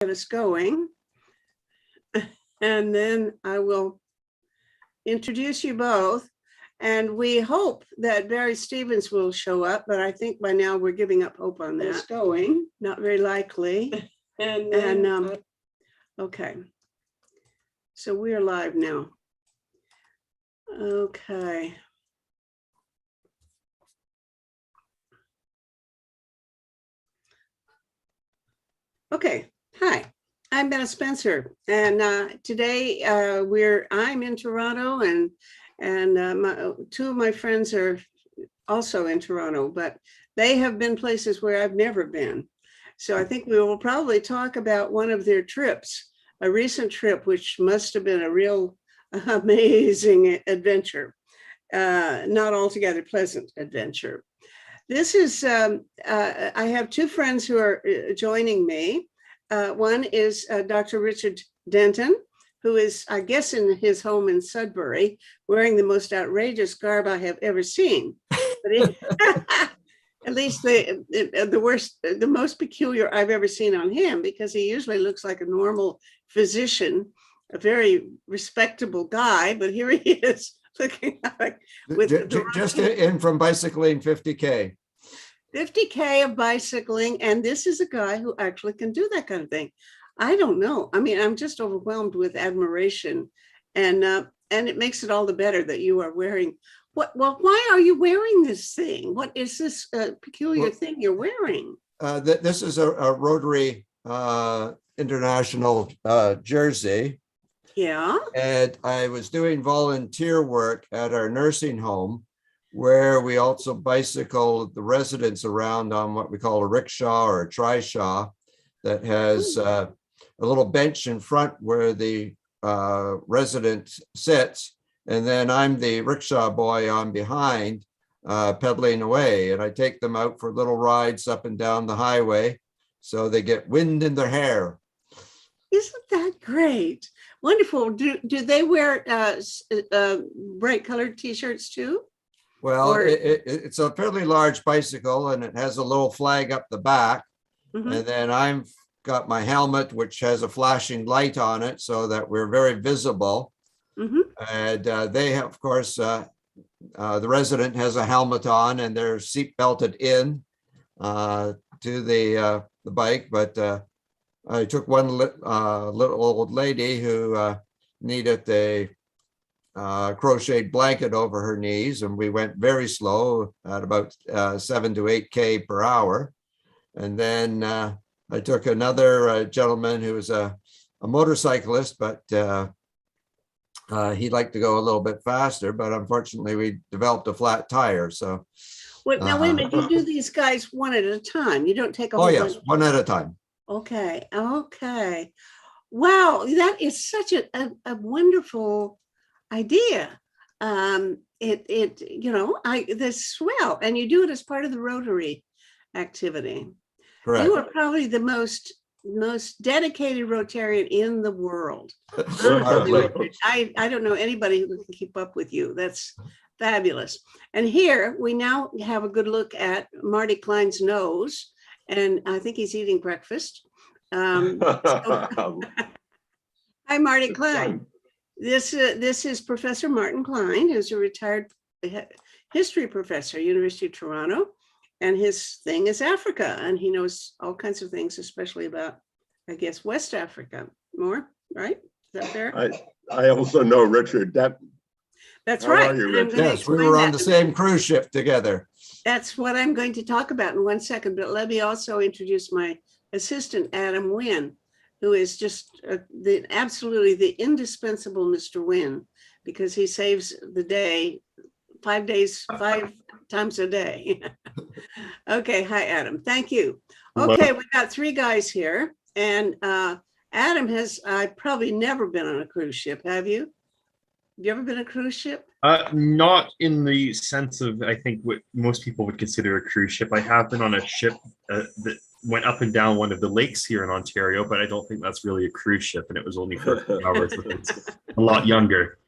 get us going. And then I will introduce you both. And we hope that Barry Stevens will show up, but I think by now we're giving up hope on that. It's going. Not very likely. Okay. So we are live now. Okay. Okay. Hi, I'm Bennett Spencer, and today I'm in Toronto, and two of my friends are also in Toronto, but they have been places where I've never been. So I think we will probably talk about one of their trips, a recent trip, which must have been a real amazing adventure, not altogether pleasant adventure. This is, I have two friends who are joining me. One is Dr. Richard Denton, who is, I guess, in his home in Sudbury, wearing the most outrageous garb I have ever seen. At least the most peculiar I've ever seen on him, because he usually looks like a normal physician, a very respectable guy, but here he is looking like with just in from bicycling 50K. 50K of bicycling, and this is a guy who actually can do that kind of thing. I don't know. I mean, I'm just overwhelmed with admiration, and it makes it all the better that you are wearing. Well, why are you wearing this thing? What is this peculiar thing you're wearing? This is a Rotary International jersey. Yeah. And I was doing volunteer work at our nursing home, where we also bicycle the residents around on what we call a rickshaw or a trishaw that has a little bench in front where the resident sits. And then I'm the rickshaw boy on behind, pedaling away. And I take them out for little rides up and down the highway so they get wind in their hair. Isn't that great? Wonderful. Do they wear bright colored t-shirts too? Well, it's a fairly large bicycle, and it has a little flag up the back. Mm-hmm. And then I've got my helmet, which has a flashing light on it so that we're very visible. Mm-hmm. And they have, of course, the resident has a helmet on, and they're seat belted in to the bike. But I took one little old lady who needed a crocheted blanket over her knees, and we went very slow at about 7 to 8K per hour. And then I took another gentleman who was a motorcyclist, but he'd like to go a little bit faster, but unfortunately we developed a flat tire. So now wait a minute, you do these guys one at a time, you don't take a whole bunch? Yes, one at a time. Okay. Wow, that is such a wonderful idea. That's swell, and you do it as part of the Rotary activity. Correct. You are probably the most dedicated Rotarian in the world. I don't know anybody who can keep up with you. That's fabulous. And here we now have a good look at Marty Klein's nose, and I think he's eating breakfast. Hi, Marty Klein. This is Professor Martin Klein, who's a retired history professor, University of Toronto, and his thing is Africa, and he knows all kinds of things, especially about, I guess, West Africa. More, right? Is that fair? I also know Richard Denton. That's right. Yes, we were on the same cruise ship together. That's what I'm going to talk about in 1 second, but let me also introduce my assistant, Adam Wynn, who is just absolutely the indispensable Mr. Wynn, because he saves the day 5 times a day. Okay, hi, Adam. Thank you. Okay, we've got three guys here, and Adam has probably never been on a cruise ship. Have you? Have you ever been on a cruise ship? Not in the sense of, I think, what most people would consider a cruise ship. I have been on a ship that went up and down one of the lakes here in Ontario, but I don't think that's really a cruise ship, and it was only for a few hours. It's a lot younger.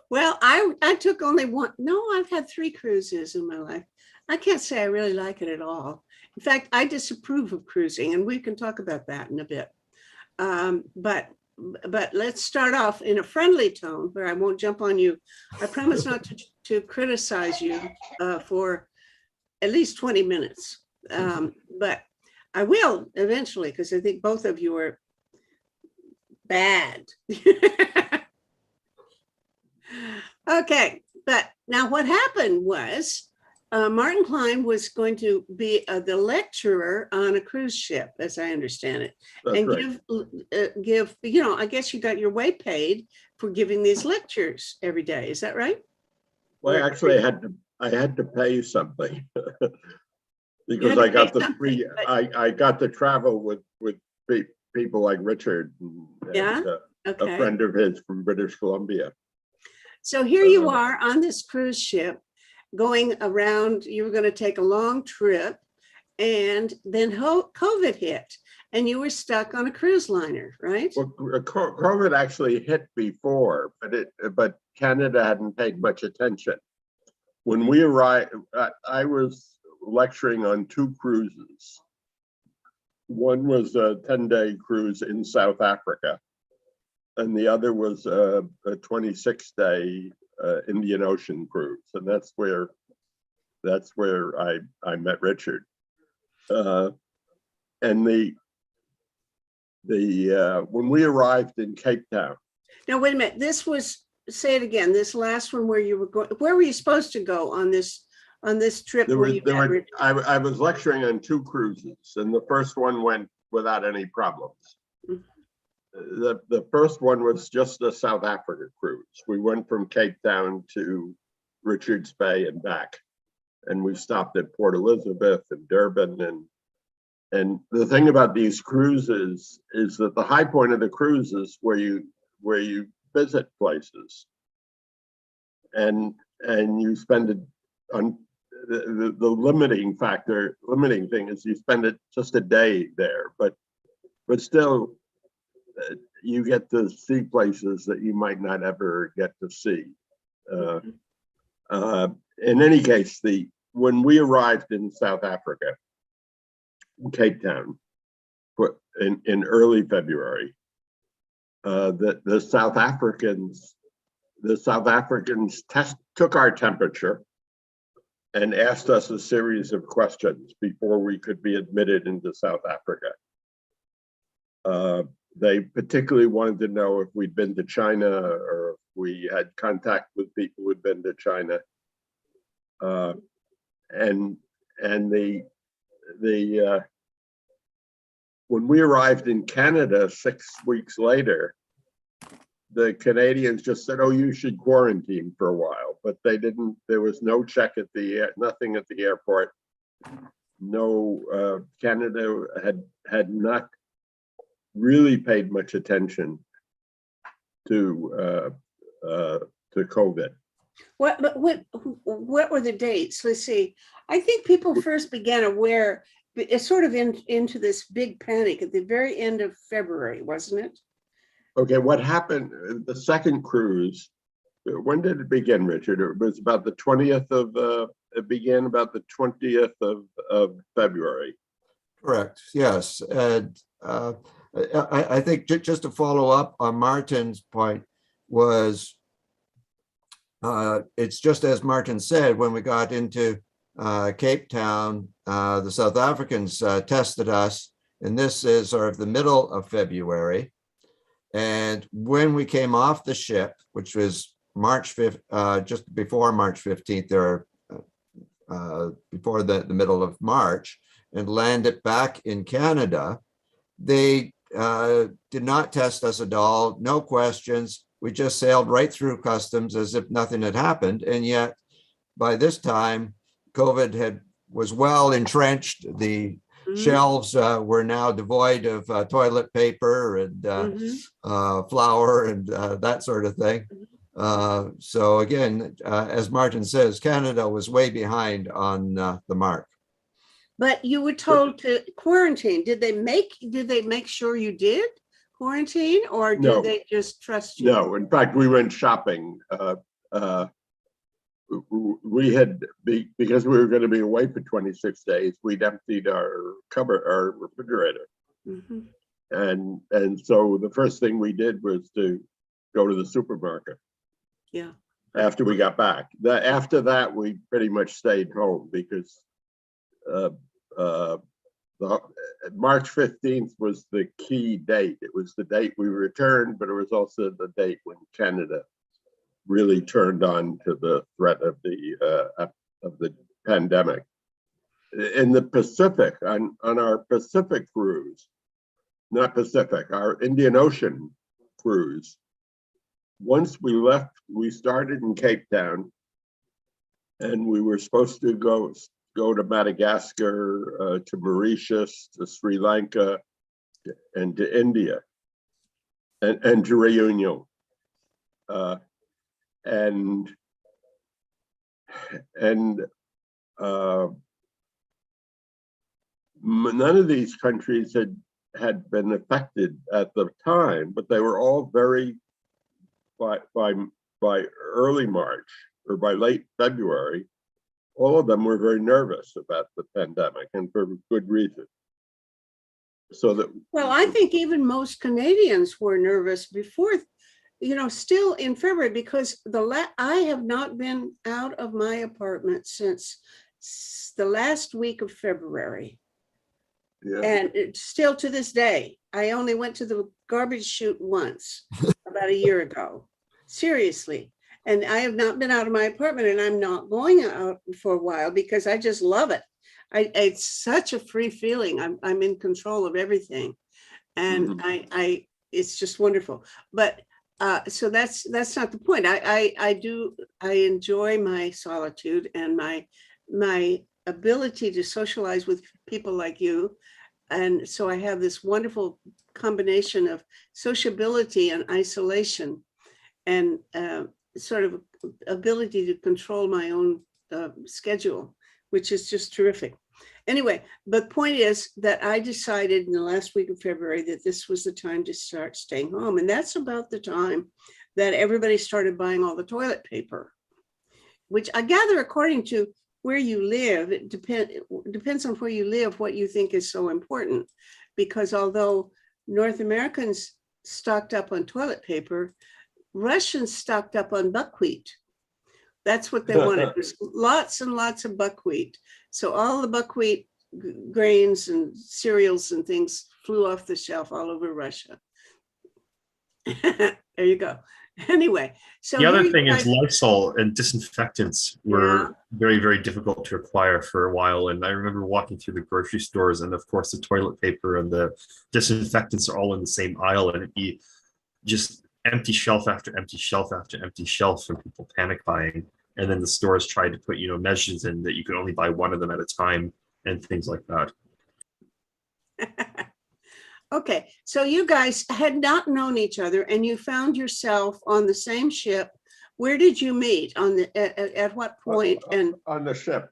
Well, I took only one. No, I've had 3 cruises in my life. I can't say I really like it at all. In fact, I disapprove of cruising, and we can talk about that in a bit. But let's start off in a friendly tone where I won't jump on you. I promise not to criticize you for at least 20 minutes. But I will eventually, because I think both of you are bad. Okay, but now what happened was Martin Klein was going to be the lecturer on a cruise ship, as I understand it, That's and right. give, I guess you got your way paid for giving these lectures every day. Is that right? Well, Or- actually, I had to pay something You because had to I got pay the something, free, but- I got to travel with people like Richard and, Yeah? a Okay. friend of his from British Columbia. So here you Uh, are on this cruise ship going around, you were going to take a long trip, and then COVID hit and you were stuck on a cruise liner, right? Well, COVID actually hit before, but Canada hadn't paid much attention. When we arrived, I was lecturing on 2 cruises. One was a 10-day cruise in South Africa, and the other was a 26-day Indian Ocean cruise, and that's where I met Richard. And when we arrived in Cape Town, Now, wait a minute. This was, say it again, this last one where you were going, where were you supposed to go on this trip? there where was you there met were Richard? I was lecturing on 2 cruises, and the first one went without any problems. Mhm. The first one was just a South Africa cruise. We went from Cape Town to Richards Bay and back, and we stopped at Port Elizabeth and Durban. And the thing about these cruises is that the high point of the cruise is where you visit places, and you spend it on the limiting thing is you spend it just a day there, but still you get to see places that you might not ever get to see. In any case, when we arrived in South Africa, Cape Town, in early February, the South Africans took our temperature and asked us a series of questions before we could be admitted into South Africa. They particularly wanted to know if we'd been to China or if we had contact with people who'd been to China. And when we arrived in Canada 6 weeks later, the Canadians just said, "Oh, you should quarantine for a while," but they didn't. There was no check at nothing at the airport. No, Canada had not really paid much attention to COVID. What were the dates? Let's see. I think people first began aware, it's sort of into this big panic at the very end of February, wasn't it? Okay, what happened? The second cruise. When did it begin, Richard? It was about the 20th of. It began about the 20th of February. Correct. Yes. And I think just to follow up on Martin's point was it's just as Martin said, when we got into Cape Town, the South Africans tested us, and this is sort of the middle of February. And when we came off the ship, which was March 5th, just before March 15th, before the middle of March, and landed back in Canada, they did not test us at all, no questions. We just sailed right through customs as if nothing had happened. And yet, by this time, COVID was well entrenched. The shelves were now devoid of toilet paper and flour and that sort of thing. So again, as Martin says, Canada was way behind on the mark. But you were told to quarantine. Did they make sure you did quarantine, or did No. they just trust you? No, in fact, we went shopping. We had, because we were going to be away for 26 days, we'd emptied our refrigerator. Mhm. And so the first thing we did was to go to the supermarket Yeah. after we got back. After that, we pretty much stayed home because uh, uh, the March 15th was the key date. It was the date we returned, but it was also the date when Canada really turned on to the threat of the pandemic. In the Pacific, on our Pacific cruise, not Pacific, our Indian Ocean cruise, once we left, we started in Cape Town, and we were supposed to go to Madagascar, to Mauritius, to Sri Lanka, and to India, and to Reunion. And none of these countries had been affected at the time, but they were all by early March or by late February, all of them were very nervous about the pandemic, and for good reason. So that, Well, I think even most Canadians were nervous before, still in February, because I have not been out of my apartment since the last week of February. yeah, And it's still to this day, I only went to the garbage chute once about a year ago. Seriously. And I have not been out of my apartment, and I'm not going out for a while because I just love it. It's such a free feeling. I'm in control of everything. And it's just wonderful. But so that's not the point. I enjoy my solitude and my ability to socialize with people like you. And so I have this wonderful combination of sociability and isolation, and sort of ability to control my own schedule, which is just terrific. Anyway, but point is that I decided in the last week of February that this was the time to start staying home. And that's about the time that everybody started buying all the toilet paper, which I gather, according to where you live, it depends on where you live, what you think is so important. Because although North Americans stocked up on toilet paper, Russians stocked up on buckwheat. That's what they wanted. There's lots and lots of buckwheat. So all the buckwheat grains and cereals and things flew off the shelf all over Russia. There you go. Anyway, so The other here thing you is guys- Lysol and disinfectants were very, very difficult to acquire for a while. And I remember walking through the grocery stores, and of course the toilet paper and the disinfectants are all in the same aisle, and it'd be just empty shelf after empty shelf after empty shelf from people panic buying. And then the stores tried to put, measures in that you could only buy one of them at a time and things like that. Okay, so you guys had not known each other, and you found yourself on the same ship. Where did you meet? At what point? And on the ship.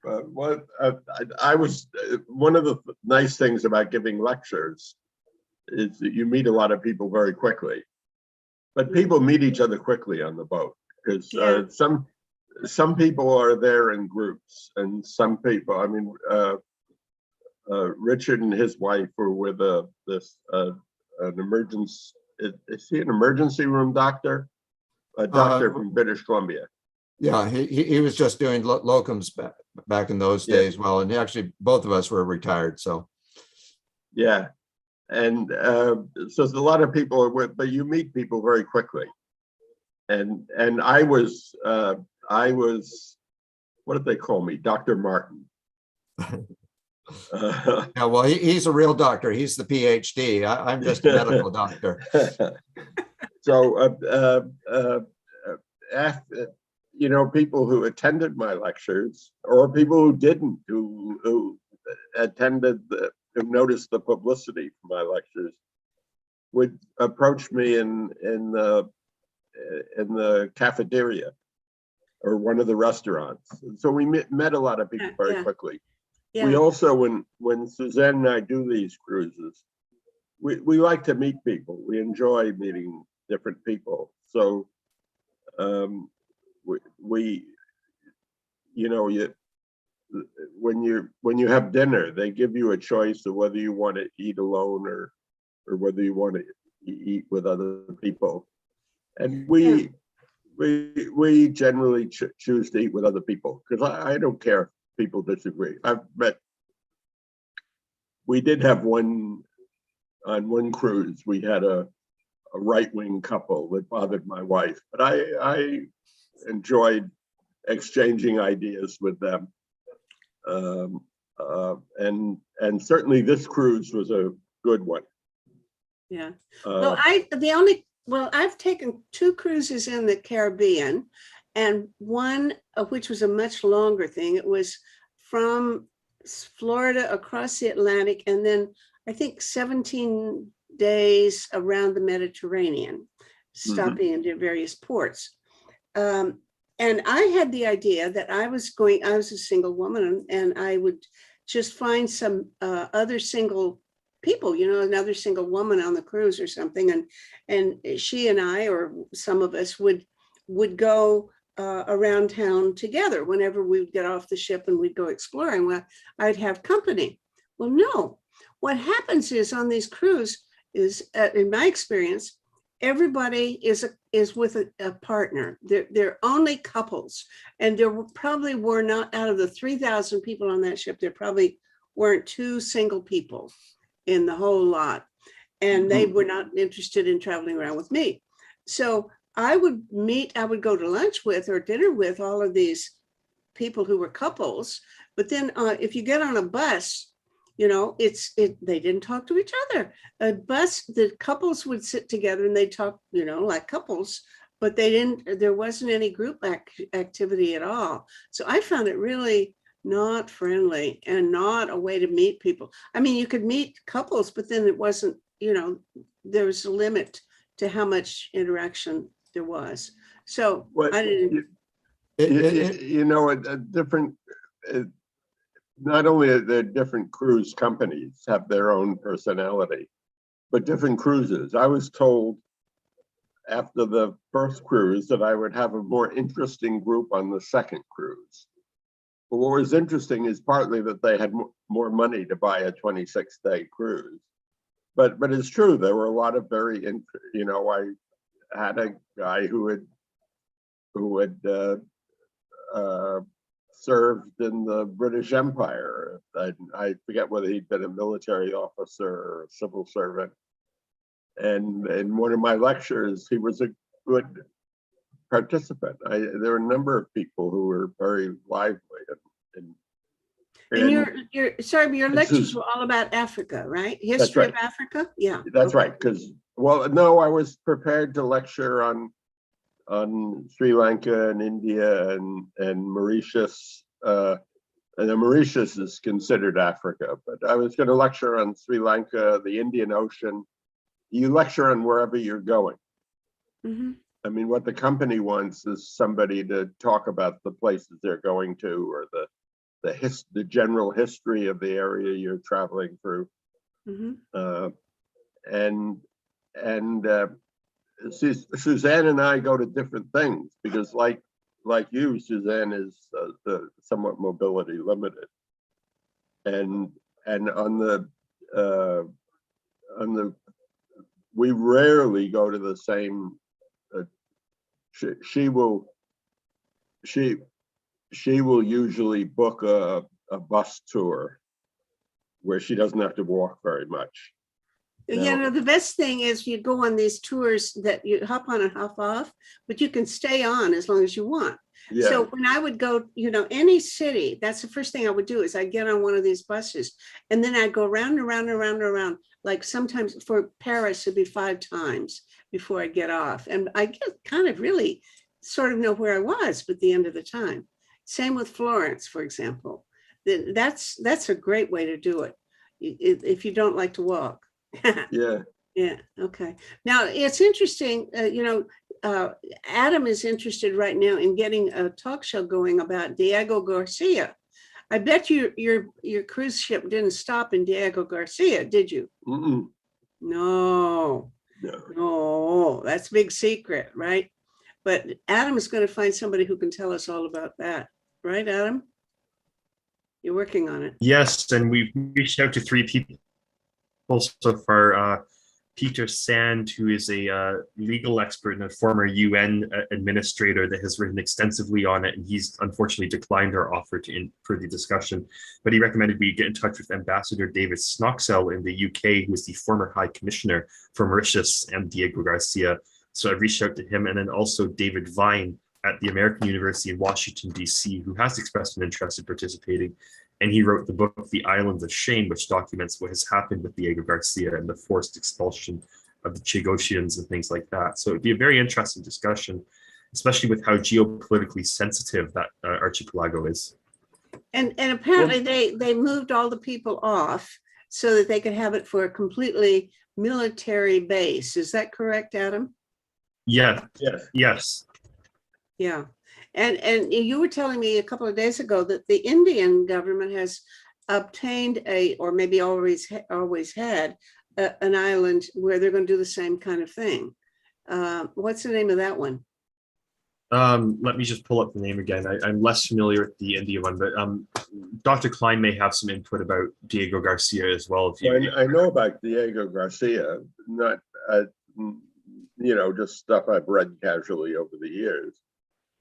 I was one of the nice things about giving lectures is that you meet a lot of people very quickly, but people meet each other quickly on the boat because some people are there in groups, and some people, I mean, Richard and his wife were with an emergency. Is he an emergency room doctor? A doctor from British Columbia. Yeah, he was just doing locums back in those days. Well, and actually both of us were retired. So yeah, and so there's a lot of people with, but you meet people very quickly. And I was what did they call me? Dr. Martin. yeah, well, he's a real doctor. He's the PhD. I'm just a medical doctor. So, people who attended my lectures, or people who didn't, who attended, who noticed the publicity for my lectures, would approach me in the cafeteria or one of the restaurants. So we met a lot of people very quickly. yeah. We also, when Suzanne and I do these cruises, we like to meet people. We enjoy meeting different people. So when you have dinner, they give you a choice of whether you want to eat alone or whether you want to eat with other people. And Yeah. we generally choose to eat with other people because I don't care if people disagree. We did have on one cruise, we had a right-wing couple that bothered my wife, but I enjoyed exchanging ideas with them. And certainly this cruise was a good one. Yeah. Uh, I've taken 2 cruises in the Caribbean, and one of which was a much longer thing. It was from Florida across the Atlantic, and then I think 17 days around the Mediterranean, stopping into various ports. And I had the idea that I was a single woman, and I would just find some other single people, another single woman on the cruise or something. And she and I, or some of us would go around town together whenever we would get off the ship and we'd go exploring. Well, I'd have company. Well, no, what happens is on these cruises is, in my experience, everybody is with a partner. They're only couples, and there probably were not, out of the 3,000 people on that ship, there probably weren't 2 single people in the whole lot, and they were not interested in traveling around with me. So I would go to lunch with or dinner with all of these people who were couples, but then if you get on a bus, they didn't talk to each other. A bus, the couples would sit together and they talk, like couples, but there wasn't any group activity at all. So I found it really not friendly and not a way to meet people. I mean, you could meet couples, but then it wasn't, there was a limit to how much interaction there was. So I didn't. A different, not only are there different cruise companies have their own personality, but different cruises. I was told after the first cruise that I would have a more interesting group on the second cruise. But what was interesting is partly that they had more money to buy a 26-day cruise. But it's true, there were a lot of I had a guy who had served in the British Empire. I forget whether he'd been a military officer or a civil servant. And in one of my lectures, he was a good participant. There were a number of people who were very lively. And your lectures were all about Africa, right? History of Africa? Yeah. That's right. Because, no, I was prepared to lecture on Sri Lanka and India and Mauritius. And then Mauritius is considered Africa, but I was going to lecture on Sri Lanka, the Indian Ocean. You lecture on wherever you're going. I mean, what the company wants is somebody to talk about the places they're going to, or the general history of the area you're traveling through. Suzanne and I go to different things because, like you, Suzanne is somewhat mobility limited, and on the we rarely go to the same. She will usually book a bus tour where she doesn't have to walk very much. The best thing is you go on these tours that you hop on and hop off, but you can stay on as long as you want. Yeah. So when I would go, any city, that's the first thing I would do is I get on one of these buses, and then I go round and round and round and round. Like sometimes for Paris, it'd be 5 times before I get off. And I get kind of really sort of know where I was at the end of the time. Same with Florence, for example. That's a great way to do it if you don't like to walk. Yeah. Yeah. Okay. Now it's interesting. Adam is interested right now in getting a talk show going about Diego Garcia. I bet your cruise ship didn't stop in Diego Garcia, did you? Mm-mm. No. That's a big secret, right? But Adam is going to find somebody who can tell us all about that, right, Adam? You're working on it. Yes, and we've reached out to 3 people so far. Peter Sand, who is a legal expert and a former UN administrator that has written extensively on it, and he's unfortunately declined our offer for the discussion. But he recommended we get in touch with Ambassador David Snoxell in the UK, who is the former High Commissioner for Mauritius, and Diego Garcia. So I reached out to him, and then also David Vine at the American University in Washington, D.C., who has expressed an interest in participating. And he wrote the book, The Islands of Shame, which documents what has happened with Diego Garcia and the forced expulsion of the Chagosians and things like that. So it'd be a very interesting discussion, especially with how geopolitically sensitive that archipelago is. And apparently they moved all the people off so that they could have it for a completely military base. Is that correct, Adam? Yeah. Yes. Yes. Yeah. And you were telling me a couple of days ago that the Indian government has obtained or maybe always had an island where they're going to do the same kind of thing. What's the name of that one? Let me just pull up the name again. I'm less familiar with the India one, but Dr. Klein may have some input about Diego Garcia as well. If you, I know about Diego Garcia, not just stuff I've read casually over the years.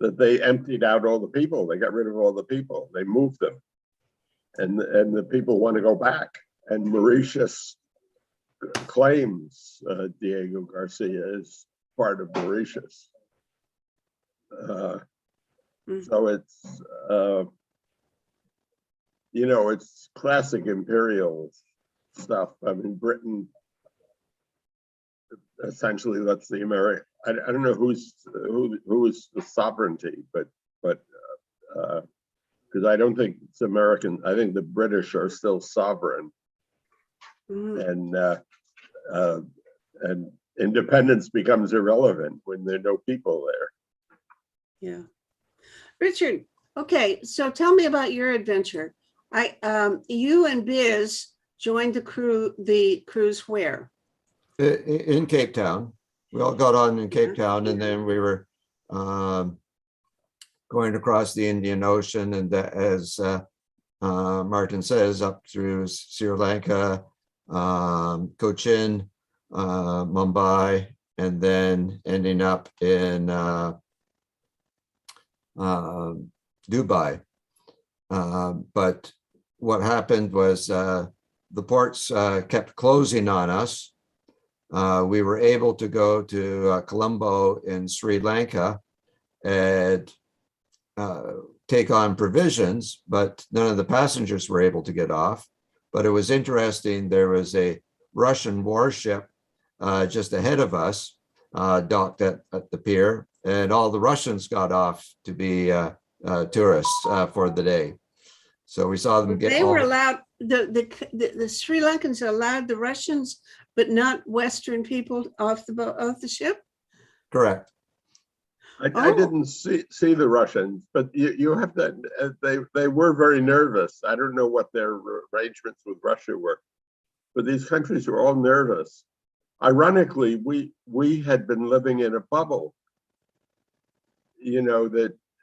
That they emptied out all the people. They got rid of all the people. They moved them, and the people want to go back. And Mauritius claims Diego Garcia is part of Mauritius. So it's it's classic imperial stuff. I mean, Britain essentially lets the American. I don't know who is the sovereignty, but because I don't think it's American. I think the British are still sovereign, and independence becomes irrelevant when there are no people there. Yeah, Richard. Okay, so tell me about your adventure. You and Biz joined the cruise where? In Cape Town. We all got on in Cape Town, and then we were going across the Indian Ocean, and as Martin says, up through Sri Lanka, Cochin, Mumbai, and then ending up in Dubai. But what happened was the ports kept closing on us. We were able to go to Colombo in Sri Lanka and take on provisions, but none of the passengers were able to get off. But it was interesting, there was a Russian warship just ahead of us, docked at the pier, and all the Russians got off to be tourists for the day. So we saw them get. They were allowed, the Sri Lankans allowed the Russians, but not Western people off the ship? Correct. I didn't see the Russians, but you have that. They were very nervous. I don't know what their arrangements with Russia were, but these countries were all nervous. Ironically, we had been living in a bubble.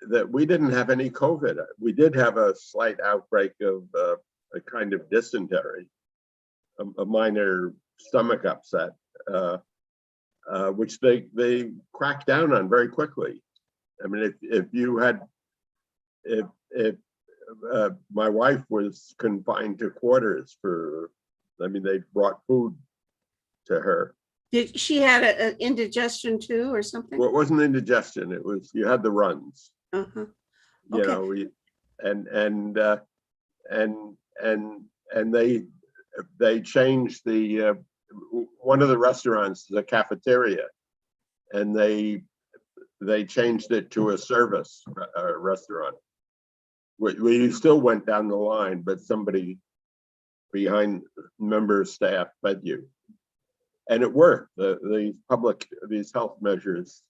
That we didn't have any COVID. We did have a slight outbreak of a kind of dysentery, a minor stomach upset, which they cracked down on very quickly. I mean, if my wife was confined to quarters they brought food to her. Did she had an indigestion too, or something? Well, it wasn't indigestion. It was you had the runs. Uh-huh. You Okay. know, and they changed the one of the restaurants, the cafeteria, and they changed it to a service restaurant. We still went down the line, but somebody behind member staff fed you, and it worked. These health measures,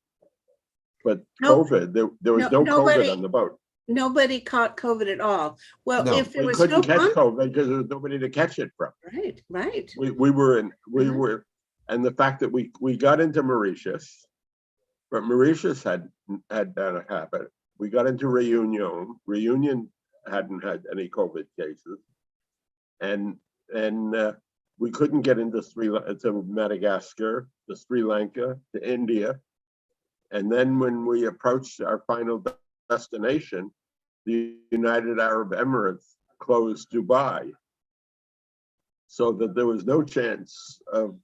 but COVID, there was no COVID on the boat. Nobody caught COVID at all. Well, No, if there We was couldn't no catch COVID because there was nobody to catch it from. right. We were, and the fact that we got into Mauritius, but Mauritius had done a habit. We got into Reunion. Reunion hadn't had any COVID cases, and we couldn't get into to Madagascar, to Sri Lanka, to India. And then when we approached our final destination, the United Arab Emirates closed Dubai, so that there was no chance of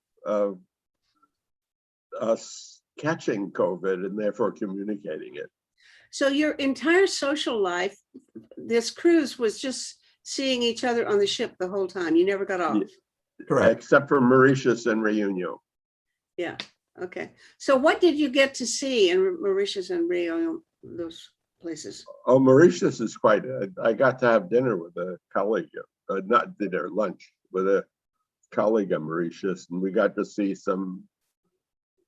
us catching COVID and therefore communicating it. So your entire social life, this cruise was just seeing each other on the ship the whole time. You never got off. Correct. Except for Mauritius and Reunion. Yeah. Okay. So what did you get to see in Mauritius and Réunion, those places? Oh, Mauritius is quite, I got to have dinner with a colleague, not dinner, lunch with a colleague of Mauritius, and we got to see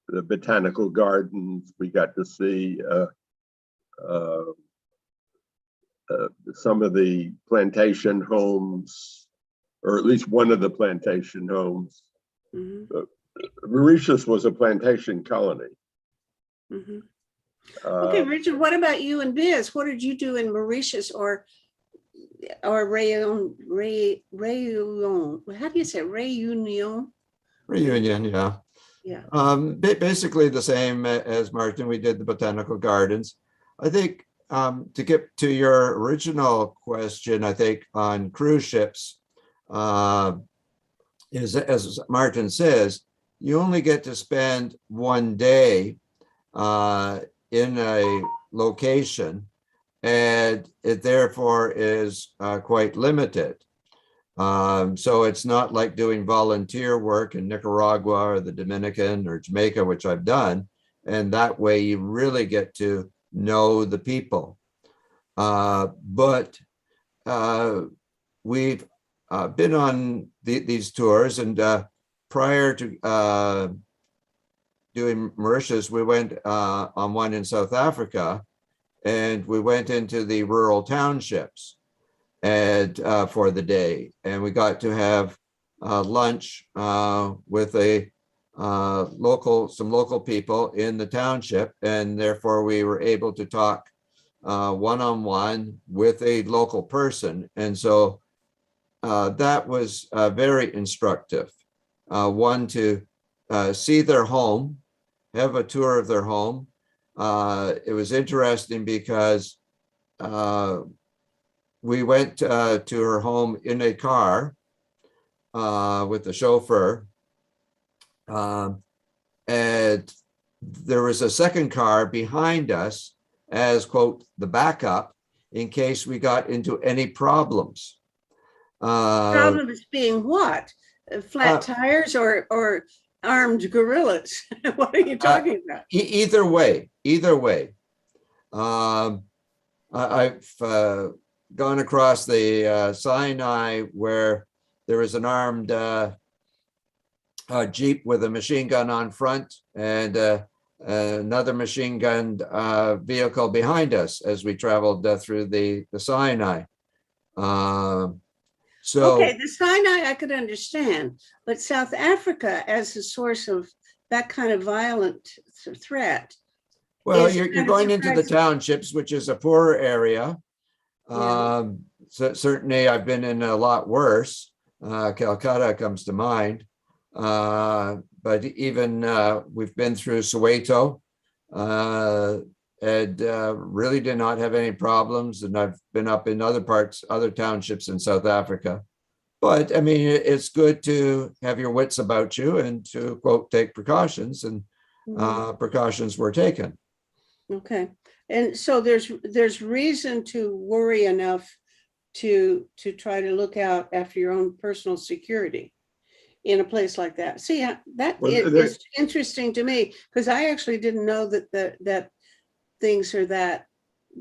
the botanical gardens. We got to see some of the plantation homes, or at least one of the plantation homes. Mm-hmm. Mauritius was a plantation colony. Mm-hmm. Okay, Richard, what about you and Biz? What did you do in Mauritius or Réunion? How do you say it? Réunion? Reunion, yeah. Yeah. Basically the same as Martin. We did the botanical gardens. I think to get to your original question, I think on cruise ships, is as Martin says, you only get to spend one day in a location, and it therefore is quite limited. So it's not like doing volunteer work in Nicaragua or the Dominican or Jamaica, which I've done. And that way you really get to know the people. But we've been on these tours, and prior to doing Mauritius, we went on one in South Africa, and we went into the rural townships and for the day, and we got to have lunch with some local people in the township, and therefore we were able to talk one-on-one with a local person, and so that was very instructive. One, to see their home, have a tour of their home. It was interesting because we went to her home in a car with the chauffeur, and there was a second car behind us as, quote, the backup in case we got into any problems. Problems being what? Flat tires or armed guerrillas? What are you talking about? Either way. I've gone across the Sinai where there was an armed Jeep with a machine gun on front and another machine gun vehicle behind us as we traveled through the Sinai. Okay, the Sinai I could understand, but South Africa as a source of that kind of violent threat. Well, you're going into the townships, which is a poorer area. Yeah. So certainly I've been in a lot worse. Calcutta comes to mind. But even we've been through Soweto and really did not have any problems. And I've been up in other townships in South Africa. But I mean, it's good to have your wits about you and to, quote, take precautions, and precautions were taken. Okay. And so there's reason to worry enough to try to look out after your own personal security in a place like that. See, it's interesting to me because I actually didn't know that things are that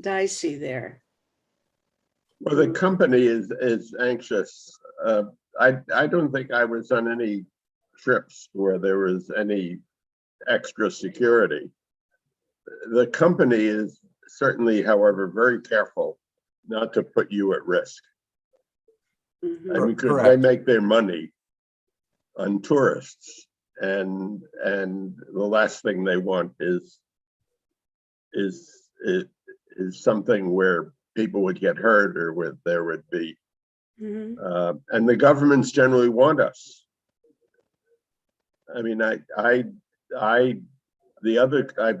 dicey there. Well, the company is anxious. I don't think I was on any trips where there was any extra security. The company is certainly, however, very careful not to put you at risk. Mm-hmm. I mean, because they make their money on tourists, and the last thing they want is something where people would get hurt or where there would be. Mm-hmm. And the governments generally want us I mean, I've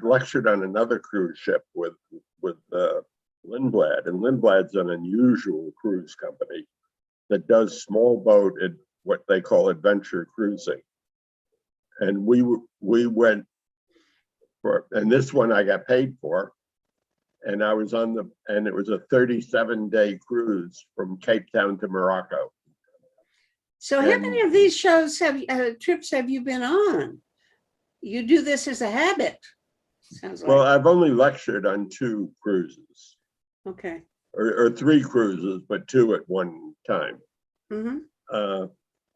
lectured on another cruise ship with Lindblad, and Lindblad's an unusual cruise company that does small boat and what they call adventure cruising. And we went for, and this one I got paid for, and I was on and it was a 37-day cruise from Cape Town to Morocco. So how many of these trips have you been on? You do this as a habit, sounds Well, like. I've only lectured on 2 cruises, Okay. or 3 cruises, but 2 at one time. Mm-hmm.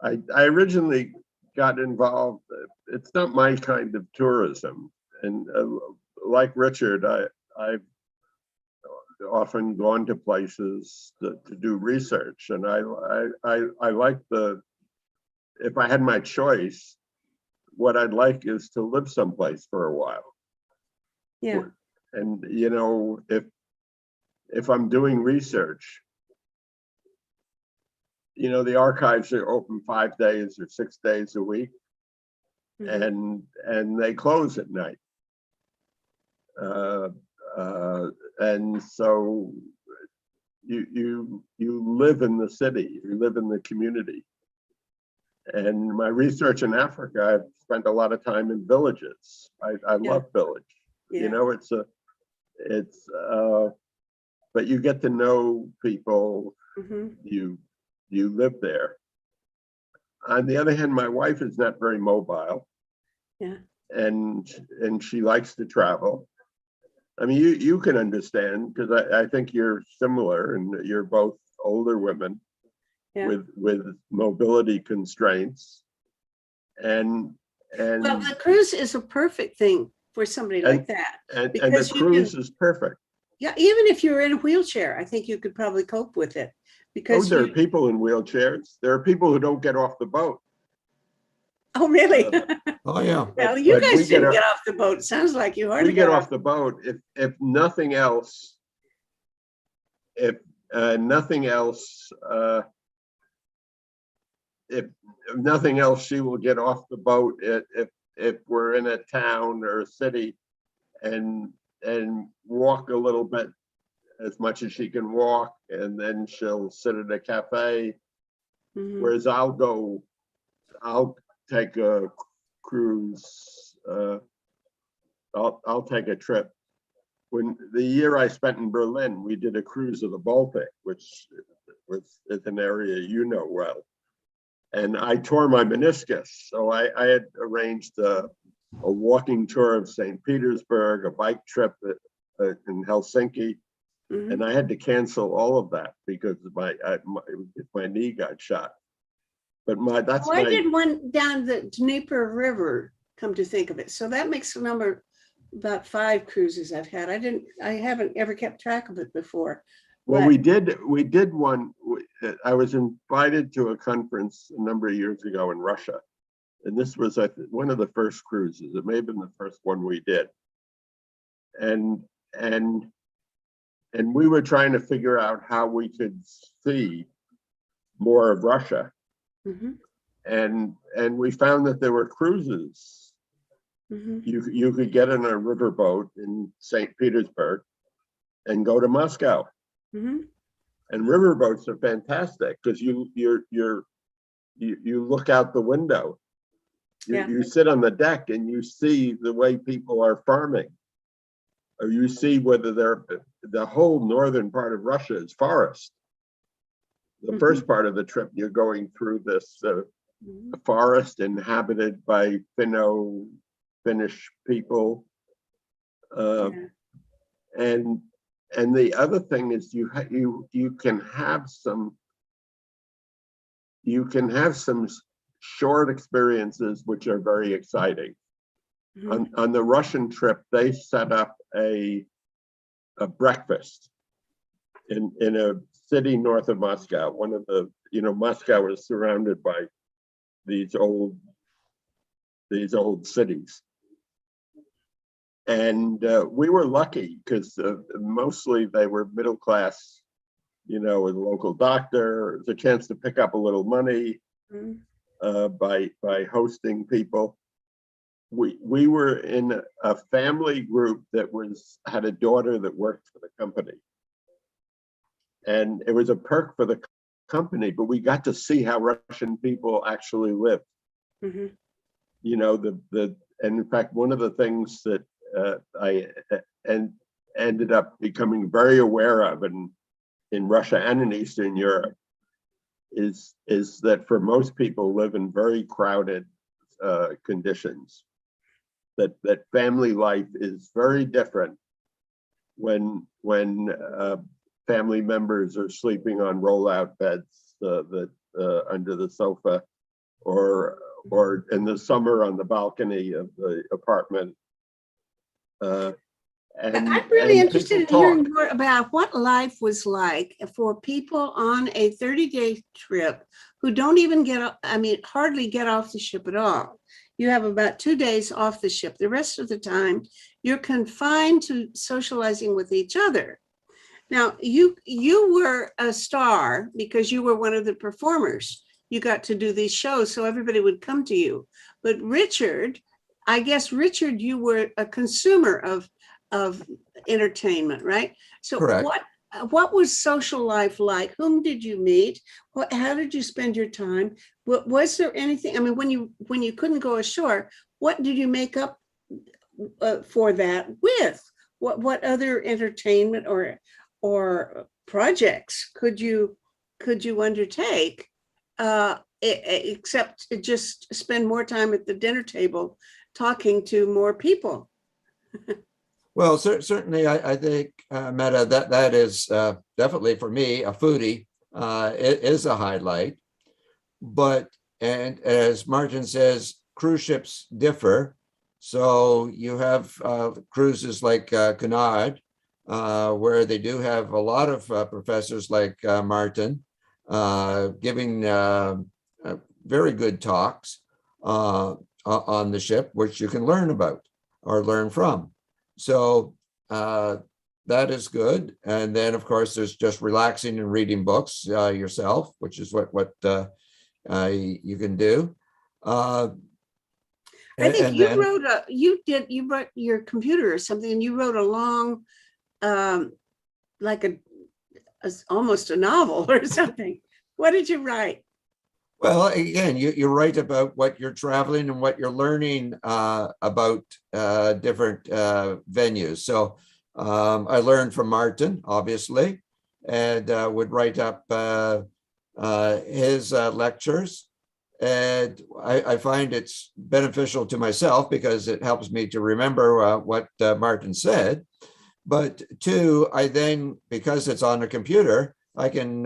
I originally got involved. It's not my kind of tourism, and like Richard, I've often gone to places to do research, and I like if I had my choice, what I'd like is to live someplace for a while. Yeah. And you know, if I'm doing research, you know, the archives are open 5 days or 6 days a week, Mhm. and they close at night. And so you live in the city, you live in the community. And my research in Africa, I've spent a lot of time in villages. I love village. You Yeah. know, but you get to know people, Mhm. you live there. On the other hand, my wife is not very mobile. Yeah. And she likes to travel. I mean, you can understand, because I think you're similar, and you're both older women Yeah. with mobility constraints. And Well, the cruise is a perfect thing for somebody like that. the because you cruise is perfect. Yeah, even if you're in a wheelchair, I think you could probably cope with it, Oh, because there are people in wheelchairs. There are people who don't get off the boat. Oh, really? Oh, yeah. Well, you but we guys didn't get off the boat. Sounds like you hardly We get got off the boat. If nothing else, if nothing else, she will get off the boat if we're in a town or a city, and walk a little bit, as much as she can walk, and then she'll sit at a cafe. Mhm. Whereas I'll take a cruise. I'll take a trip. When the year I spent in Berlin, we did a cruise of the Baltic, which is an area you know well. And I tore my meniscus. So I had arranged a walking tour of St. Petersburg, a bike trip in Helsinki. Mhm. And I had to cancel all of that because my knee got shot. But I did one down the Dnieper River, come to think of it. So that makes a number, about 5 cruises I've had. I haven't ever kept track of it before. Well, but- we did one. I was invited to a conference a number of years ago in Russia, and this was one of the first cruises. It may have been the first one we did, and we were trying to figure out how we could see more of Russia, Mhm. and we found that there were cruises. Mhm. You could get in a riverboat in St. Petersburg and go to Moscow. Mhm. And riverboats are fantastic because you look out the window. Yeah. You sit on the deck and you see the way people are farming, or you see whether the whole northern part of Russia is forest. The first part of the trip, you're going through this Mhm. forest inhabited by Finnish people, Yeah. and the other thing is you can have some short experiences which are very exciting. Mhm. On the Russian trip, they set up a breakfast in a city north of Moscow. One of the, Moscow is surrounded by these old cities. And we were lucky because mostly they were middle class, with a local doctor, the chance to pick up a little money Mhm. by hosting people. we were in a family group that had a daughter that worked for the company. And it was a perk for the company, but we got to see how Russian people actually live. Mhm. You know, and in fact, one of the things that I ended up becoming very aware of in Russia and in Eastern Europe is that for most people live in very crowded conditions. That family life is very different when family members are sleeping on rollout beds under the sofa, or in the summer on the balcony of the apartment. I'm really interested in people hearing talk. more about what life was like for people on a 30-day trip who don't even hardly get off the ship at all. You have about 2 days off the ship. The rest of the time, you're confined to socializing with each other. Now, you were a star because you were one of the performers. You got to do these shows, so everybody would come to you. But Richard, I guess, Richard, you were a consumer of entertainment, right? So Correct. what was social life like? Whom did you meet? How did you spend your time? Was there anything? I mean, when you couldn't go ashore, what did you make up for that with? What other entertainment or projects could you undertake except to just spend more time at the dinner table talking to more people? Well, certainly, I think, Meta, that is definitely for me, a foodie. It is a highlight. But, and as Martin says, cruise ships differ. So you have cruises like Cunard, where they do have a lot of professors like Martin giving very good talks on the ship, which you can learn about or learn from. So that is good. And then, of course, there's just relaxing and reading books yourself, which is what you can do. I think you brought your computer or something, and you wrote a long, like almost a novel or something. What did you write? Well, again, you write about what you're traveling and what you're learning about different venues. So I learned from Martin, obviously, and would write up his lectures. And I find it's beneficial to myself because it helps me to remember what Martin said. But two, I then, because it's on a computer, I can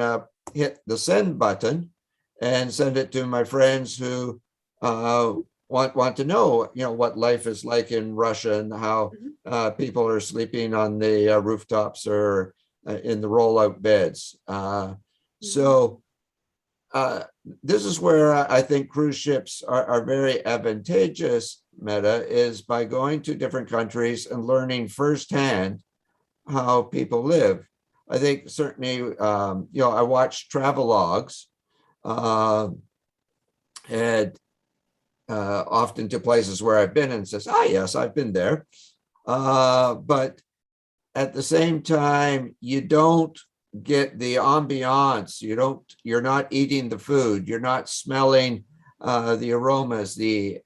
hit the send button and send it to my friends who want to know, what life is like in Russia and how people are sleeping on the rooftops or in the rollout beds. So this is where I think cruise ships are very advantageous, Meta, is by going to different countries and learning firsthand how people live. I think certainly, I watch travelogues and often to places where I've been and says, yes, I've been there. But at the same time, you don't get the ambiance. You're not eating the food. You're not smelling the aromas, the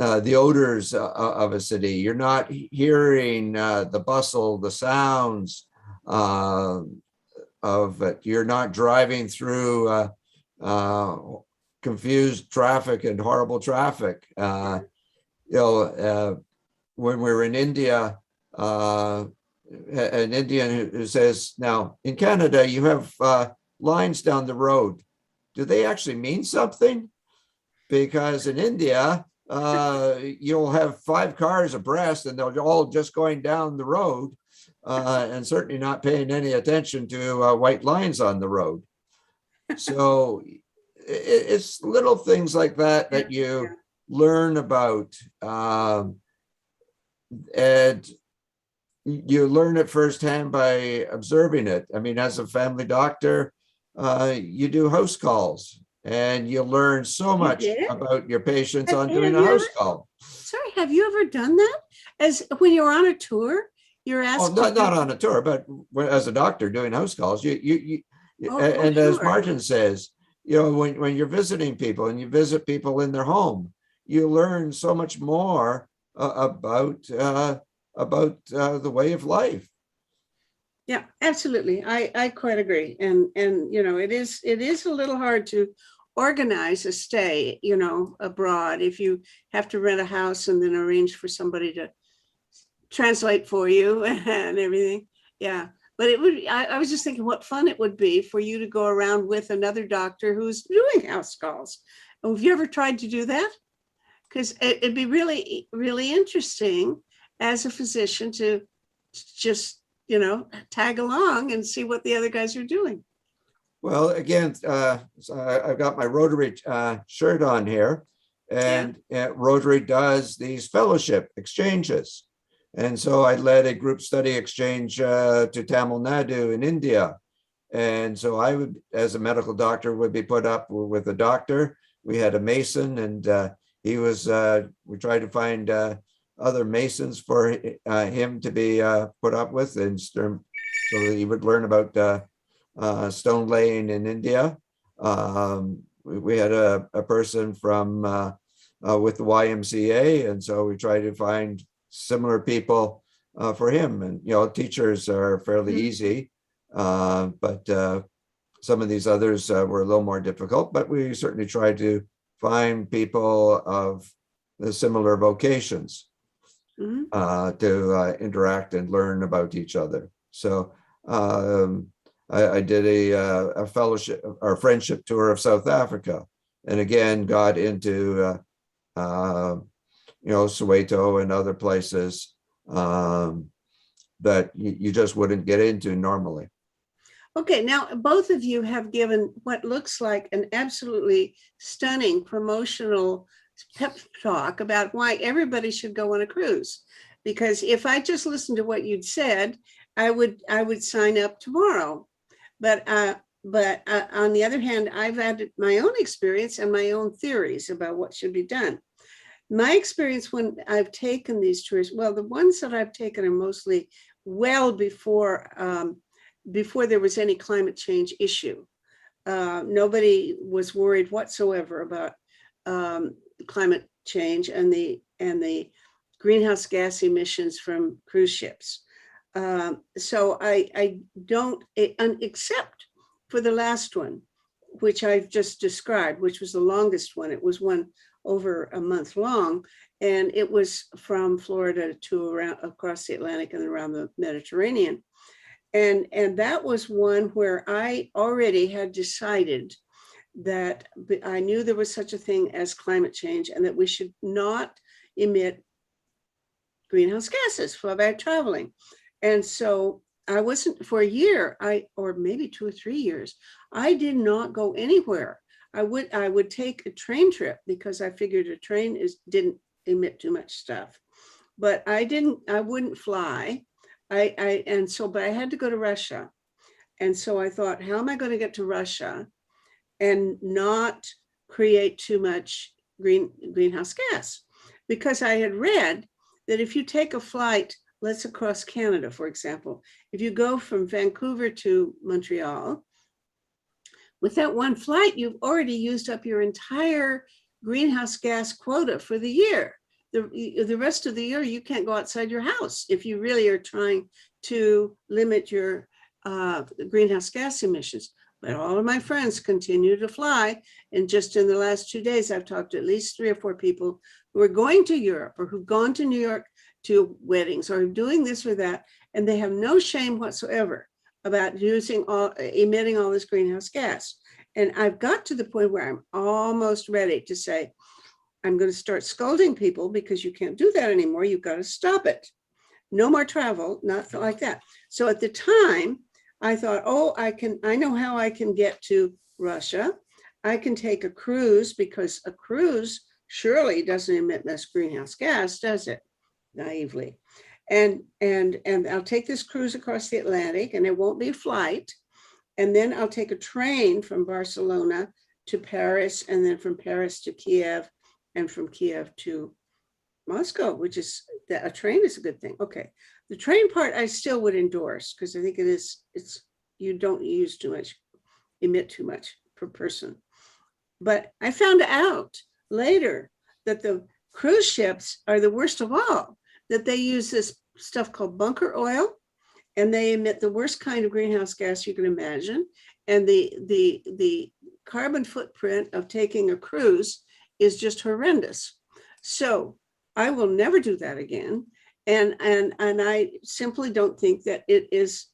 odors of a city. You're not hearing the bustle, the sounds of it. You're not driving through confused traffic and horrible traffic. When we were in India, an Indian who says, now in Canada, you have lines down the road. Do they actually mean something? Because in India, you'll have 5 cars abreast and they're all just going down the road and certainly not paying any attention to white lines on the road. So it's little things like that you learn about, and you learn it firsthand by observing it. I mean, as a family doctor, you do house calls And you learn so You much did? about your patients Have- on doing have a you house ever- call. Sorry, have you ever done that? As when you're on a tour, you're Oh, asked. to not do- on a tour, but as a doctor doing house calls, Oh, and as sure. Martin says, when you're visiting people and you visit people in their home, you learn so much more about the way of life. Yeah, absolutely. I quite agree. And it is a little hard to organize a stay, abroad if you have to rent a house and then arrange for somebody to translate for you and everything. Yeah. But I was just thinking what fun it would be for you to go around with another doctor who's doing house calls. Have you ever tried to do that? Because it'd be really, really interesting as a physician to just, tag along and see what the other guys are doing. Well, again, so I've got my Rotary shirt on here, and Rotary does these fellowship exchanges. And so I led a group study exchange to Tamil Nadu in India. And so I would, as a medical doctor, would be put up with a doctor. We had a Mason, and we tried to find other Masons for him to be put up with, and so that he would learn about stone laying in India. We had a person from with the YMCA, and so we tried to find similar people for him. And teachers are fairly easy, but some of these others were a little more difficult. But we certainly tried to find people of the similar vocations to interact and learn about each other. So I did a fellowship or friendship tour of South Africa, and again got into Soweto and other places that you just wouldn't get into normally. Okay, now both of you have given what looks like an absolutely stunning promotional pep talk about why everybody should go on a cruise. Because if I just listened to what you'd said, I would sign up tomorrow. But on the other hand, I've had my own experience and my own theories about what should be done. My experience when I've taken these tours, well, the ones that I've taken are mostly well before there was any climate change issue. Nobody was worried whatsoever about climate change and the greenhouse gas emissions from cruise ships. So I don't, except for the last one, which I've just described, which was the longest one. It was one over a month long, and it was from Florida to around across the Atlantic and around the Mediterranean. And that was one where I already had decided that I knew there was such a thing as climate change and that we should not emit greenhouse gases by traveling. And so I wasn't, for a year, or maybe 2 or 3 years, I did not go anywhere. I would take a train trip because I figured a train didn't emit too much stuff, but I wouldn't fly. But I had to go to Russia. And so I thought, how am I going to get to Russia and not create too much greenhouse gas? Because I had read that if you take a flight, let's across Canada, for example, if you go from Vancouver to Montreal, with that one flight, you've already used up your entire greenhouse gas quota for the year. The rest of the year, you can't go outside your house if you really are trying to limit your greenhouse gas emissions. But all of my friends continue to fly. And just in the last 2 days, I've talked to at least 3 or 4 people who are going to Europe or who've gone to New York to weddings or doing this or that. And they have no shame whatsoever about emitting all this greenhouse gas. And I've got to the point where I'm almost ready to say, I'm going to start scolding people because you can't do that anymore. You've got to stop it. No more travel, not like that. So at the time, I thought, I know how I can get to Russia. I can take a cruise because a cruise surely doesn't emit less greenhouse gas, does it? Naively. And I'll take this cruise across the Atlantic and it won't be a flight. And then I'll take a train from Barcelona to Paris, and then from Paris to Kiev, and from Kiev to Moscow, which is that a train is a good thing. Okay, the train part I still would endorse because I think it's you don't use too much, emit too much per person. But I found out later that the cruise ships are the worst of all, that they use this stuff called bunker oil, and they emit the worst kind of greenhouse gas you can imagine. And the carbon footprint of taking a cruise is just horrendous. So I will never do that again. And I simply don't think that it is,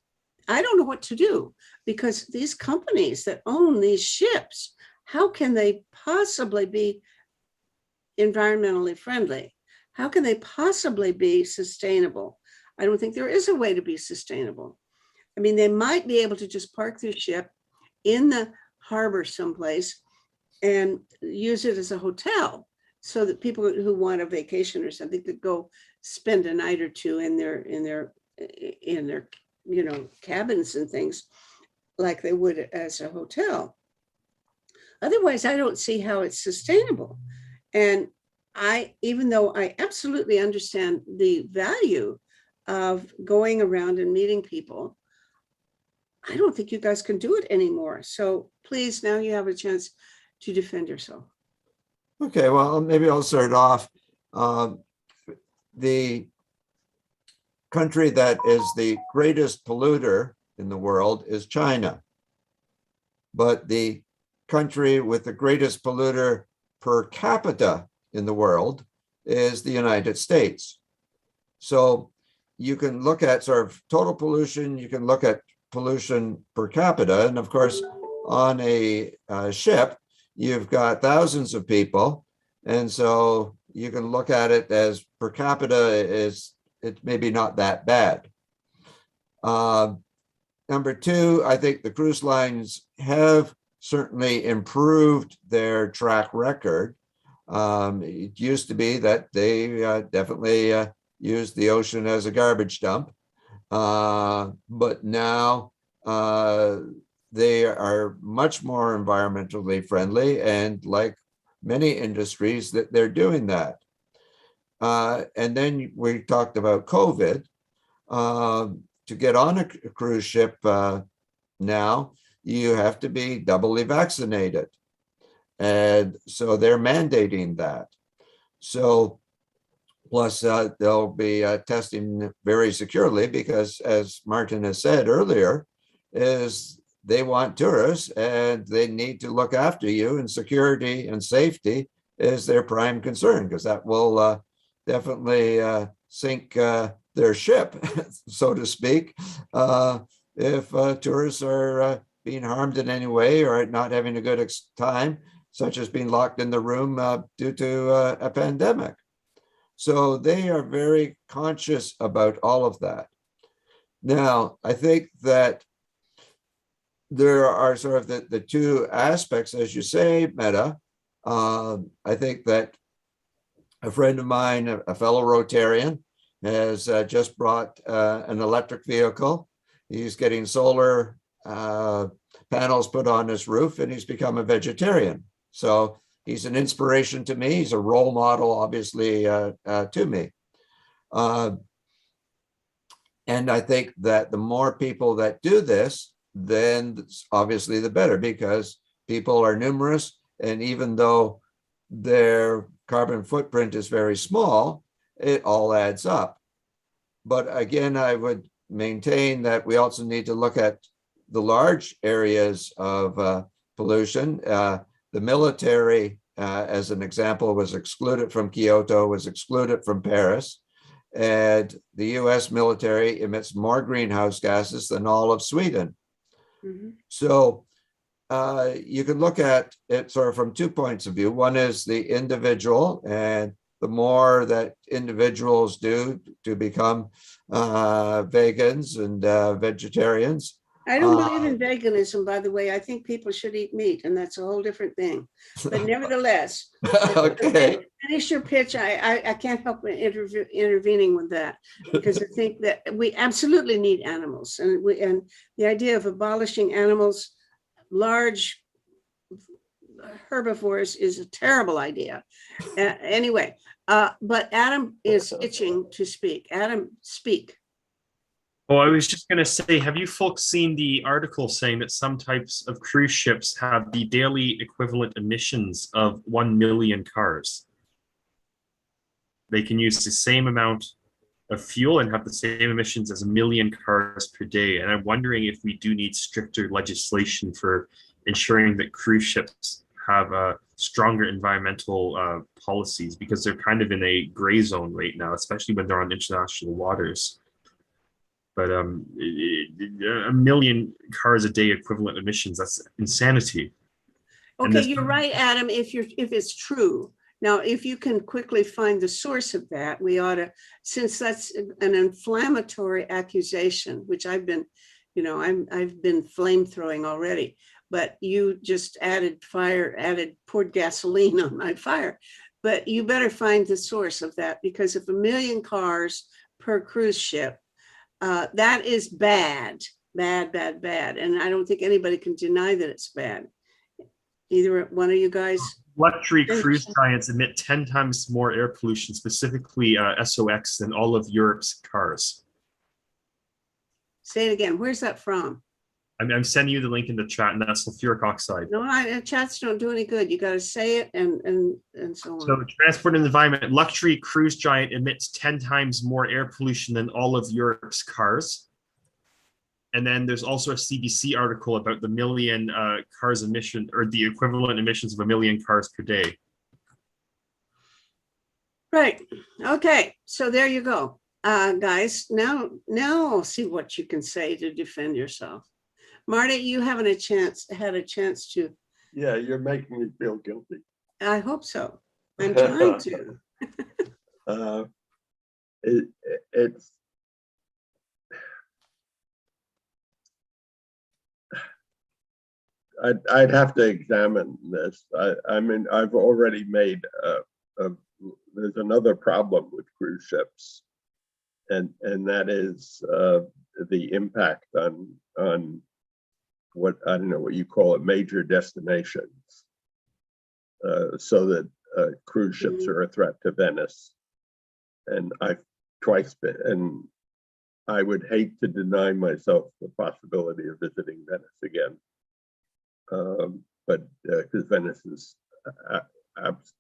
I don't know what to do, because these companies that own these ships, how can they possibly be environmentally friendly? How can they possibly be sustainable? I don't think there is a way to be sustainable. I mean, they might be able to just park their ship in the harbor someplace and use it as a hotel so that people who want a vacation or something could go spend a night or two in their cabins and things like they would as a hotel. Otherwise, I don't see how it's sustainable. And even though I absolutely understand the value of going around and meeting people, I don't think you guys can do it anymore. So please, now you have a chance to defend yourself. Okay, well, maybe I'll start off. The country that is the greatest polluter in the world is China. But the country with the greatest polluter per capita in the world is the United States. So you can look at sort of total pollution, you can look at pollution per capita, and of course, on a ship, you've got thousands of people, and so you can look at it as per capita is it's maybe not that bad. Number two, I think the cruise lines have certainly improved their track record. It used to be that they definitely used the ocean as a garbage dump, but now they are much more environmentally friendly, and like many industries that they're doing that. And then we talked about COVID. To get on a cruise ship now, you have to be doubly vaccinated. And so they're mandating that. So plus they'll be testing very securely because, as Martin has said earlier, is they want tourists and they need to look after you, and security and safety is their prime concern, because that will definitely sink their ship, so to speak, if tourists are being harmed in any way or not having a good time, such as being locked in the room due to a pandemic. So they are very conscious about all of that. Now, I think that there are sort of the two aspects, as you say, Meta. I think that a friend of mine, a fellow Rotarian, has just brought an electric vehicle. He's getting solar panels put on his roof, and he's become a vegetarian. So he's an inspiration to me. He's a role model, obviously, to me. And I think that the more people that do this, then obviously the better, because people are numerous. And even though their carbon footprint is very small, it all adds up. But again, I would maintain that we also need to look at the large areas of pollution. The military, as an example, was excluded from Kyoto, was excluded from Paris. And the US military emits more greenhouse gases than all of Sweden. Mm-hmm. So you can look at it sort of from 2 points of view. One is the individual, and the more that individuals do to become vegans and vegetarians. I don't believe in veganism, by the way. I think people should eat meat, and that's a whole different thing. But nevertheless, okay. Finish your pitch. I can't help intervening with that, because I think that we absolutely need animals, and the idea of abolishing animals, large herbivores is a terrible idea. Anyway, but Adam is itching to speak. Adam, speak. Oh, I was just going to say, have you folks seen the article saying that some types of cruise ships have the daily equivalent emissions of 1 million cars? They can use the same amount of fuel and have the same emissions as 1 million cars per day. And I'm wondering if we do need stricter legislation for ensuring that cruise ships have stronger environmental policies, because they're kind of in a gray zone right now, especially when they're on international waters. But 1 million cars a day equivalent emissions, that's insanity. Okay, you're right, Adam, if it's true. Now, if you can quickly find the source of that, we ought to, since that's an inflammatory accusation, which I've been flame throwing already, but you just poured gasoline on my fire. But you better find the source of that, because if 1 million cars per cruise ship, that is bad. And I don't think anybody can deny that it's bad. Either one of you guys. Luxury cruise giants emit 10 times more air pollution, specifically SOx, than all of Europe's cars. Say it again. Where's that from? I'm sending you the link in the chat, and that's sulfuric oxide. No, chats don't do any good. You got to say it and so on. So transport and environment, luxury cruise giant emits 10 times more air pollution than all of Europe's cars. And then there's also a CBC article about the million cars emission, or the equivalent emissions of 1 million cars per day. Right. Okay. So there you go, guys. Now see what you can say to defend yourself. Marty, you haven't had a chance to. Yeah, you're making me feel guilty. I hope so. I'm trying to. It's I'd have to examine this. I mean, I've already made there's another problem with cruise ships, and that is the impact on what, I don't know what you call it, major destinations, so that cruise ships are a threat to Venice. And I've twice been, and I would hate to deny myself the possibility of visiting Venice again. But because Venice is, it's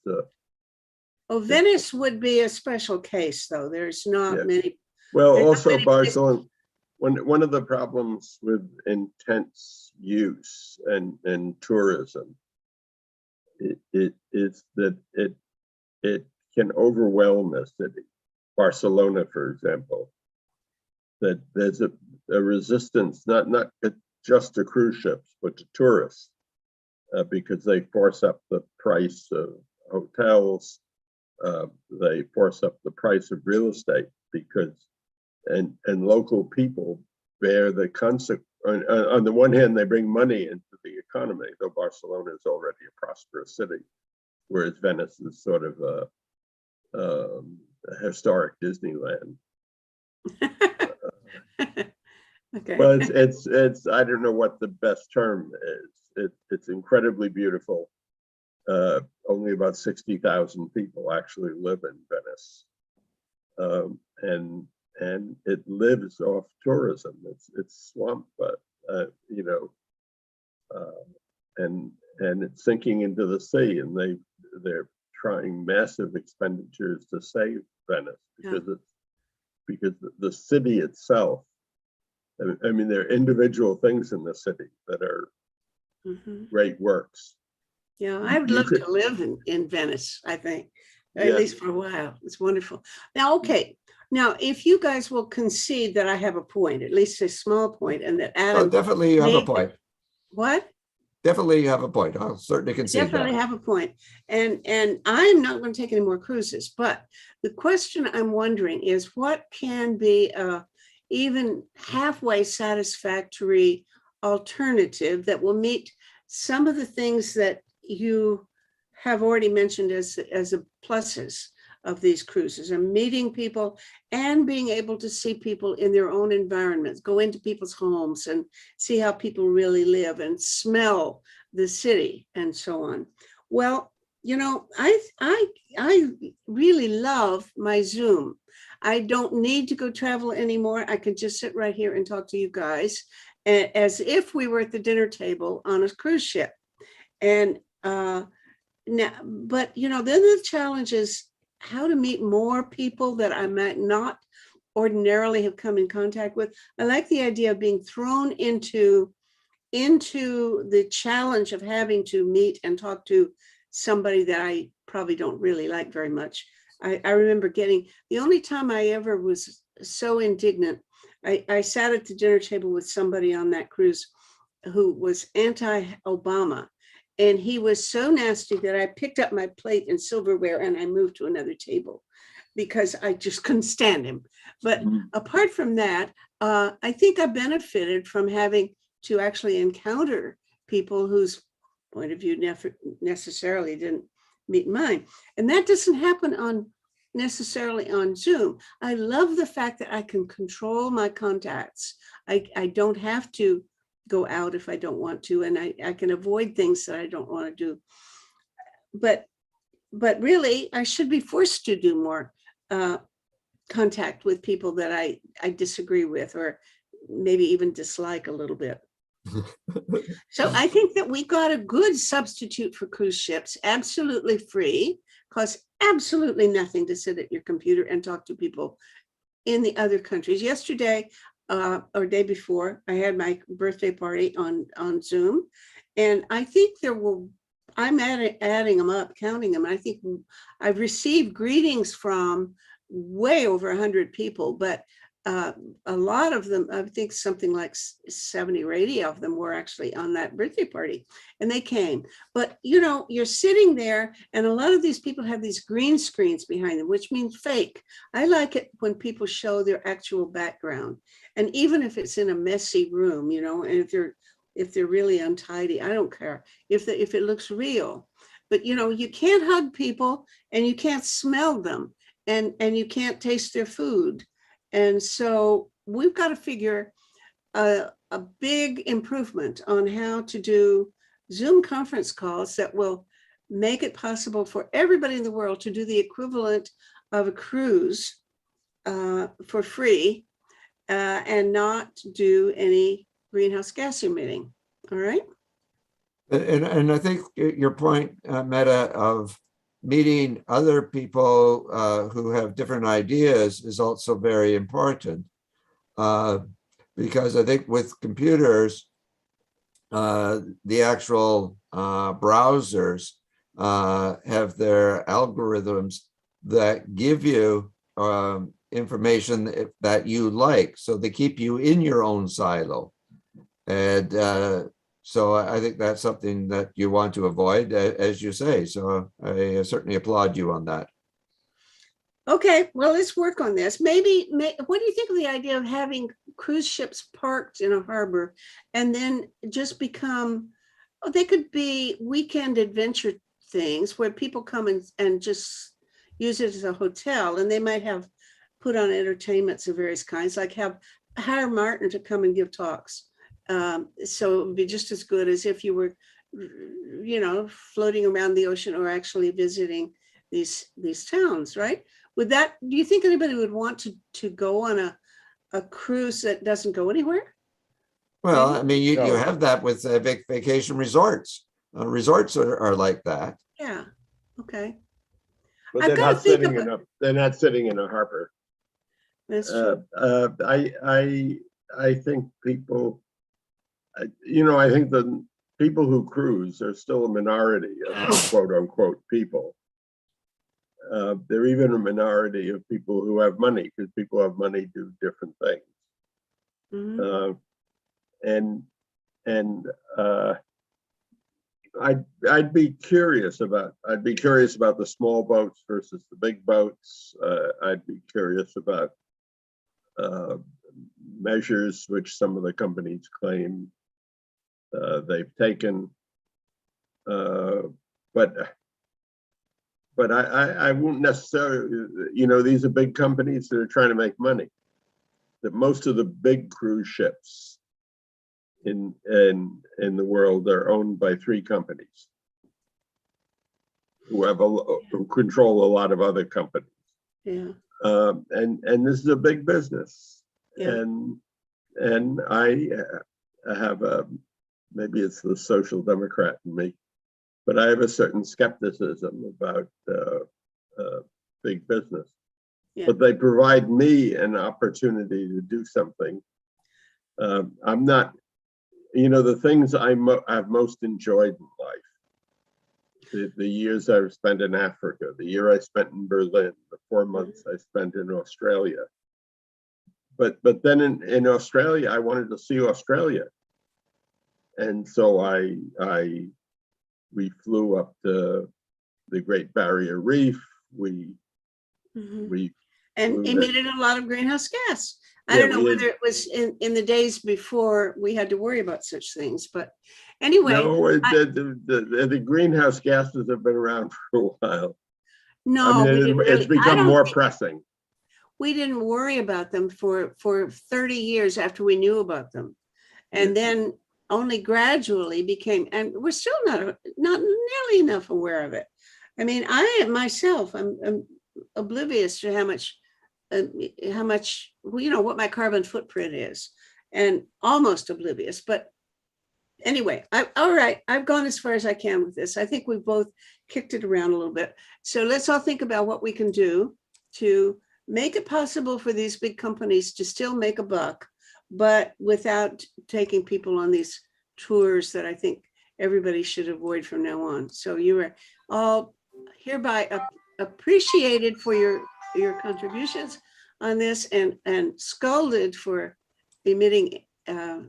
a. Oh, Venice would be a special case, though. There's not many. Well, also Barcelona. One of the problems with intense use and tourism, it is that it can overwhelm a city. Barcelona, for example, that there's a resistance, not just to cruise ships, but to tourists, because they force up the price of hotels, they force up the price of real estate, because and local people bear the consequence. On the one hand, they bring money into the economy, though Barcelona is already a prosperous city, whereas Venice is sort of a historic Disneyland. Okay. Well, it's I don't know what the best term is. It's incredibly beautiful. Only about 60,000 people actually live in Venice, and it lives off tourism. It's swamp, but and it's sinking into the sea, and they're trying massive expenditures to save Venice, because the city itself. I mean, there are individual things in the city that are great works. Yeah, I would love to live in Venice, I think, at least for a while. It's wonderful. Now, okay. Now, if you guys will concede that I have a point, at least a small point, and that Adam. Oh, definitely you have a point. What? Definitely you have a point. I'll certainly concede Definitely that. have a point. And I'm not going to take any more cruises, but the question I'm wondering is what can be even halfway satisfactory alternative that will meet some of the things that you have already mentioned as the pluses of these cruises, and meeting people and being able to see people in their own environments, go into people's homes and see how people really live, and smell the city and so on. Well, you know, I really love my Zoom. I don't need to go travel anymore. I can just sit right here and talk to you guys as if we were at the dinner table on a cruise ship. And now, but you know, then the challenge is how to meet more people that I might not ordinarily have come in contact with. I like the idea of being thrown into the challenge of having to meet and talk to somebody that I probably don't really like very much. I remember the only time I ever was so indignant, I sat at the dinner table with somebody on that cruise who was anti-Obama. And he was so nasty that I picked up my plate and silverware and I moved to another table because I just couldn't stand him. But apart from that, I think I benefited from having to actually encounter people whose point of view necessarily didn't meet mine. And that doesn't happen necessarily on Zoom. I love the fact that I can control my contacts. I don't have to go out if I don't want to, and I can avoid things that I don't want to do. But really, I should be forced to do more contact with people that I disagree with or maybe even dislike a little bit. So I think that we got a good substitute for cruise ships, absolutely free, costs absolutely nothing to sit at your computer and talk to people in the other countries. Yesterday, or day before, I had my birthday party on Zoom, and I think I'm adding them up, counting them. I think I've received greetings from way over 100 people, but a lot of them, I think something like 70 or 80 of them were actually on that birthday party, and they came. But you know, you're sitting there and a lot of these people have these green screens behind them, which means fake. I like it when people show their actual background. And even if it's in a messy room, you know, and if they're really untidy, I don't care if it looks real. But you know, you can't hug people and you can't smell them and you can't taste their food. And so we've got to figure a big improvement on how to do Zoom conference calls that will make it possible for everybody in the world to do the equivalent of a cruise for free and not do any greenhouse gas emitting. All right. And I think your point, Meta, of meeting other people who have different ideas is also very important, because I think with computers, the actual browsers have their algorithms that give you information that you like, so they keep you in your own silo. And so I think that's something that you want to avoid, as you say. So I certainly applaud you on that. Okay, well, let's work on this. What do you think of the idea of having cruise ships parked in a harbor and then just become, they could be weekend adventure things where people come and just use it as a hotel, and they might have put on entertainments of various kinds, like hire Martin to come and give talks. So it would be just as good as if you were, you know, floating around the ocean or actually visiting these towns, right? Do you think anybody would want to go on a cruise that doesn't go anywhere? Well, I mean, you No. have that with vacation resorts. Resorts are like that. Yeah, okay. But I've they're gotta not think sitting about- they're not sitting in a harbor. That's true. I think people, you know, I think the people who cruise are still a minority of quote unquote people. They're even a minority of people who have money, because people have money do different things. Mhm. I'd be curious about the small boats versus the big boats. I'd be curious about measures which some of the companies claim they've taken, but I won't necessarily, you know, these are big companies that are trying to make money. That most of the big cruise ships in the world are owned by 3 companies who control a lot of other companies. Yeah. And this is a big business. Yeah. And I have maybe it's the social democrat in me, but I have a certain skepticism about big business. Yeah. But they provide me an opportunity to do something. I'm not, the things I've most enjoyed in life, the years I've spent in Africa, the year I spent in Berlin, the 4 months I spent in Australia. But then in Australia, I wanted to see Australia. And so we flew up to the Great Barrier Reef. We And flew emitted a lot of greenhouse gas. I Yeah, don't know we whether had- it was in the days before we had to worry about such things, but anyway. No, the greenhouse gases have been around for a while. No, we didn't It's really, I become don't more think pressing. we didn't worry about them for 30 years after we knew about them. And then only gradually became, and we're still not nearly enough aware of it. I mean, I myself, I'm oblivious to how much, what my carbon footprint is, and almost oblivious. But anyway, all right, I've gone as far as I can with this. I think we've both kicked it around a little bit. So let's all think about what we can do to make it possible for these big companies to still make a buck, but without taking people on these tours that I think everybody should avoid from now on. So you are all hereby appreciated for your contributions on this, and scolded for emitting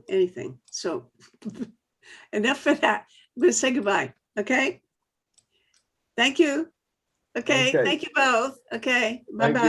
anything. So enough for that. I'm going to say goodbye. Okay. Thank you. Okay. Okay. Thank you both. Okay. Thank Bye-bye.